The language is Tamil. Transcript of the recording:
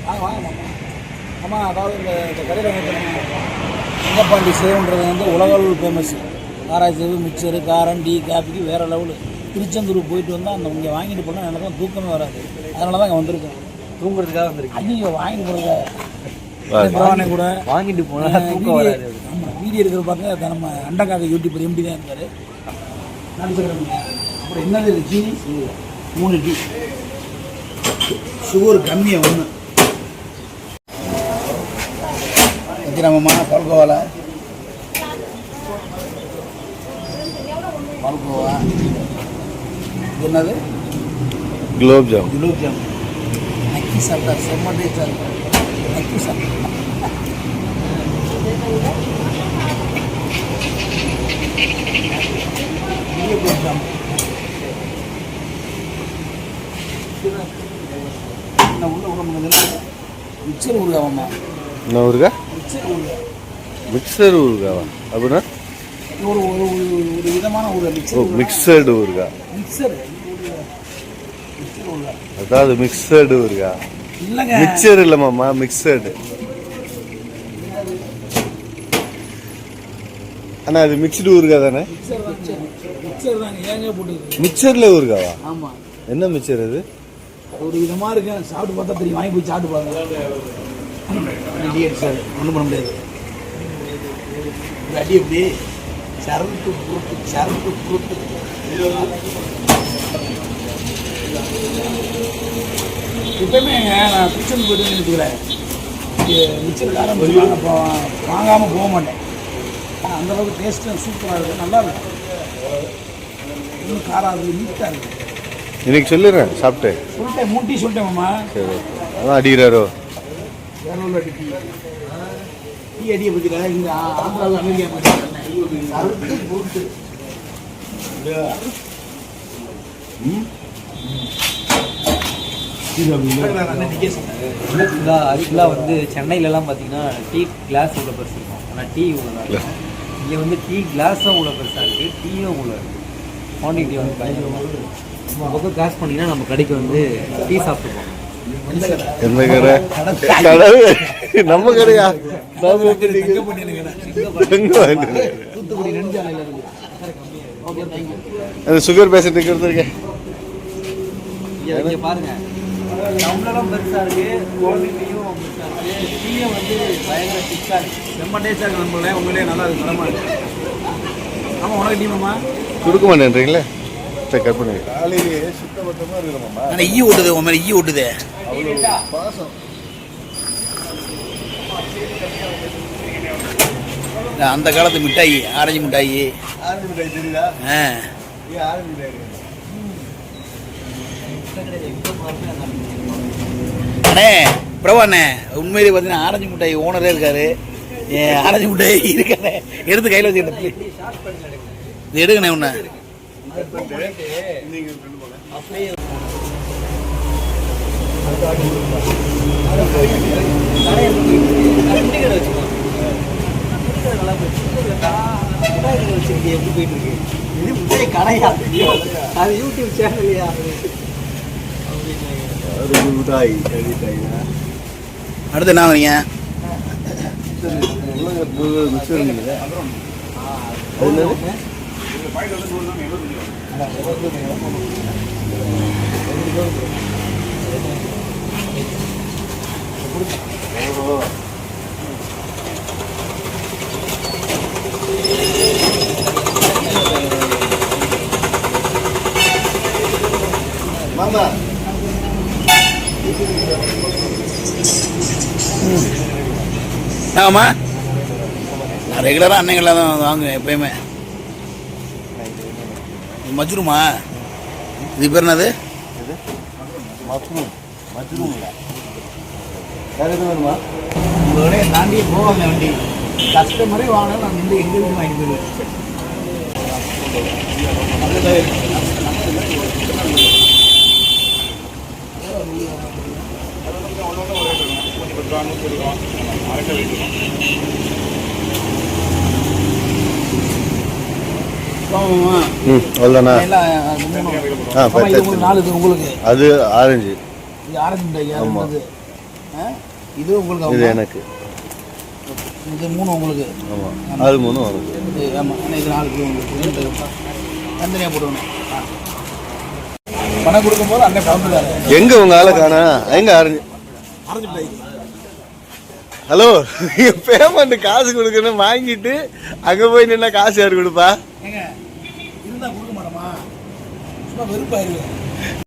வாங்க ஆமாம். அதாவது இந்த கடையில் வந்து தங்கப்பாண்டி சேவுன்றது வந்து உலகளவில் ஃபேமஸ். ஆராய்ச்சி மிக்சரு காரம் டீ காஃபிக்கு வேறு லெவலு. திருச்செந்தூர் போயிட்டு வந்தால் அந்த இங்கே வாங்கிட்டு போனால் எனக்கு தான் தூக்கமே வராது. அதனால தான் இங்கே வந்திருக்கேன். தூங்குறதுக்காக வந்திருக்கேன். ஐயோ வாங்கிட்டு போகிறத கூட வாங்கிட்டு போனால் தூக்கம் வராது. ஆமாம், வீடியோ இருக்கிற பார்க்க நம்ம அண்டக்காக யூடியூபர் எம்டி தான் இருக்கார். அப்புறம் என்னது சீனி 3 டீ, சுகர் கம்மியாக 1 வைக்கிறோம்மா. பால்கோவா என்னது குலோப் ஜாம். நக்கி சாப்பிட்டா செம்ம டேஸ்டாக இருக்கும். நக்கி சாப்பிட்டா மிக்சர் ஊருகாவாம்மா. என்ன ஊருகா? மிக்சர் ஊருகாவா? அப்படின்னா ஒரு ஒரு விதமான ஊருகா. மிக்சர்டு ஊருகா. அதாவது மிக்சர்டு ஊருகா இல்லைங்க, மிக்சர் இல்லை மாமா, மிக்சர்டு. அண்ணா அது மிக்சடு ஊருகா தானே? மிக்சர்ல ஊருகாவா? ஆமா. என்ன மிக்சர் அது? ஒரு விதமா இருக்கு, சாப்பிட்டு பார்த்தா தெரியும். வாங்கி போய் சாப்பிட்டு பாருங்க. சார் ஒன்றும் பண்ண முடியாது. அடி எப்படி சரட்டு குருட்டு இப்பவுமே நான் கிச்சன் போயிட்டு நினைச்சுக்கிறேன். மிச்சர் காரம் வாங்காமல் போக மாட்டேன். அந்த அளவுக்கு டேஸ்ட்டு சூப்பராக இருக்குது, நல்லா இருக்கும். இன்னும் காரம் அது நீட்டாக இருக்குது. இன்னைக்கு சொல்லிடுறேன் சாப்பிட்டேன். 3 டீ சொல்லிட்டேன் மாமா. சரி, அதான் அடிக்கிறாரோ. டீ அடியை பற்றினா இங்கே ஆந்திராவில் அமெரிக்கா போயிட்டு அதுக்குலாம் வந்து சென்னையிலலாம் பார்த்தீங்கன்னா டீ கிளாஸ் இவ்வளோ பெருசு இருக்கும், ஆனால் டீ இவ்வளோ இருக்கும். இங்கே வந்து டீ கிளாஸும் இவ்வளோ பெருசாக இருக்குது, டீயும் இவ்வளோ இருக்குது. குவான்டிட்டி வந்து பயங்கரமாக. நம்ம பக்கம் கிளாஸ் பண்ணிங்கன்னா நம்ம கடைக்கு வந்து டீ சாப்பிட்டுப்போம். எந்த கடை? நம்ம கடையா? அது சுகர் பேஷண்ட் இருக்கேன். இங்கே பாருங்க, நம்மளும் பெருசாக இருக்குது, குவாலிட்டியும் பெருசாக இருக்குது, டீயும் வந்து பயங்கர திக்காக இருக்குது. ரொம்ப டேஸ்டாக இருக்குது. நம்மளே உங்களே நல்லா இருக்குது, தரமாக இருக்குது. ஆமாம், உனக்கு டீமாம்மா கொடுக்க மாட்டேன்றீங்களே? சரி, கட் பண்ணி. காலையிலேயே சுத்தபத்தமாக இருக்கிறோம்மா. ஆனால் ஈ ஓட்டுது, உன் மேலே ஈ ஓட்டுது. பாசம் அந்த காலத்து மிட்டாய், ஆரஞ்சு மிட்டாய். தெரியுதா? ஆரஞ்சு மிட்டாய் அண்ணே பிரபு அண்ணே, உண்மையிலே பார்த்தீங்கன்னா ஆரஞ்சு மிட்டாய் ஓனரே இருக்காரு. ஆரஞ்சு மிட்டாய் இருக்காரு, எடுத்து கையில் வச்சுக்கிட்டு இது எடுங்கண்ணே. ஒன்று எப்படி போயிட்டு இருக்கு? இது முட்டாய் கடையா? அது யூடியூப் சேனல்லையா? அடுத்து என்ன வரீங்க? மாமா ஆமா, நான் ரெகுலராக அன்னைகளில் தான் வாங்குவேன் எப்பயுமே. மஜ்ரூமா? இது பேர் என்னது? வேணுமா? உங்களோட தாண்டி போவாங்க வண்டி. கஸ்டமரே வாங்கினா நான் வந்து எங்கள் வீட்டு வாங்கிட்டு போயிடுவேன். அவ்வளோதானா? உங்களுக்கு அது ஆரஞ்சு. ஆரஞ்சு மிட்டாய். இது உங்களுக்கு இது ஆகுமா? எனக்கு. இது 3 உங்களுக்கு. ஆமாம், அது 3 உனக்கு. இது ஆமாம், ஏன்னா இது 4 கிலோ உங்களுக்கு தனித்தனியாக போட்டுக்கணும். பணம் கொடுக்கும்போது அங்கே கலந்துட்டாரு. எங்க உங்க ஆளை காணா? எங்க அரைஞ்சு ஹலோ, பேமெண்ட் காசு கொடுக்கணும் வாங்கிட்டு அங்க போய் நின்னா காசு யாரு கொடுப்பா? ஏங்க இருந்தால் கொடுக்க மாட்டோமா? சும்மா வெறுப்பாயிருவேன்.